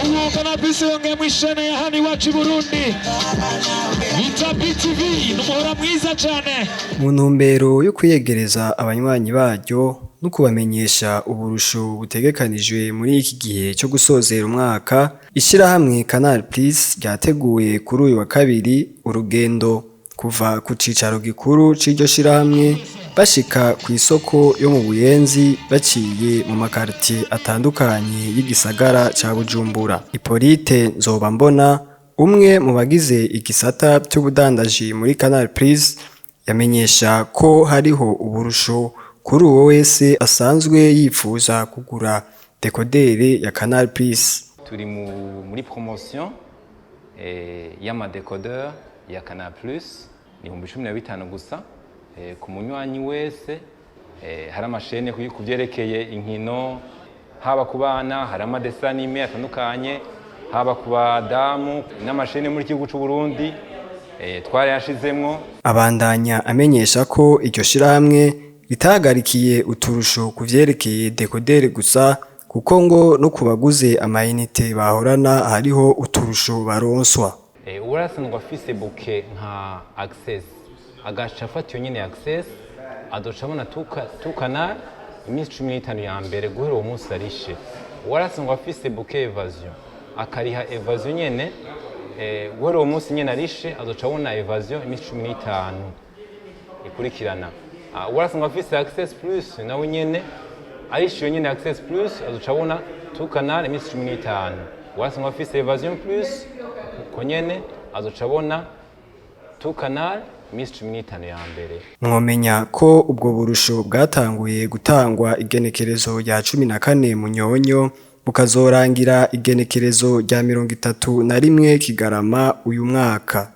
Ubu bafise yongeye mwishene ya hano iwacu i Burundi. Bita BTV n'umuhora mwiza cane. Mu ntumbero yo kwiyegereza abanywanyi baryo no kubamenyesha uburusho butegekanijwe muri iki gihe cyo gusozera umwaka, ishirahamwe CANAL Plus ryateguye kuri uyu wa kabiri urugendo kuva ku cicaro gikuru c'iryo shirahamwe bashika ku isoko yo mu Buyenzi baciye mu makartier atandukanye y'igisagara ca Bujumbura. Hippolyte Nzobambona, umwe mu bagize igisata cy'ubudandaji muri CANAL Plus, yamenyesha ko hariho uburusho kuri uwo wese asanzwe yifuza kugura dekoderi ya CANAL Plus. Turi muri promotion y'ama dekoderi ya CANAL Plus ni 15 gusa ku munywanyi wese. Hari amashene kuvyerekeye inkino, haba ku bana, hari amadessin anime atandukanye, haba ku badamu n'amashene muri gihugu c'u Burundi twari yashizemwo. Abandanya amenyesha ko iryo shirahamwe ritagarikiye uturusho kuvyerekeye dekoderi gusa, kuko ngo no kubaguze amayinite bahorana hariho uturusho baronswa. Urasanzwe afise buke nka access agaca afata nyene access adoca abona tu CANAL iminsi 15 ya mbere guhera uwo munsi arishe. Urasanzwe afise buke evasion akariha evasion nyene guhera uwo munsi nyene arishe adoca abona evasion iminsi 15 ikurikirana. Urasanzwe afise access plus nawe nyene arishe nyene access plus adoca abona tu CANAL iminsi 15. Urasanzwe afise evasion plus konyene azoca abona tu CANAL iminsi 15 ya mbere. Mwomenya ko ubwo burusho bwatanguye gutangwa igenekerezo rya 14 Munyonyo bukazorangira igenekerezo rya 31 Kigarama uyu mwaka.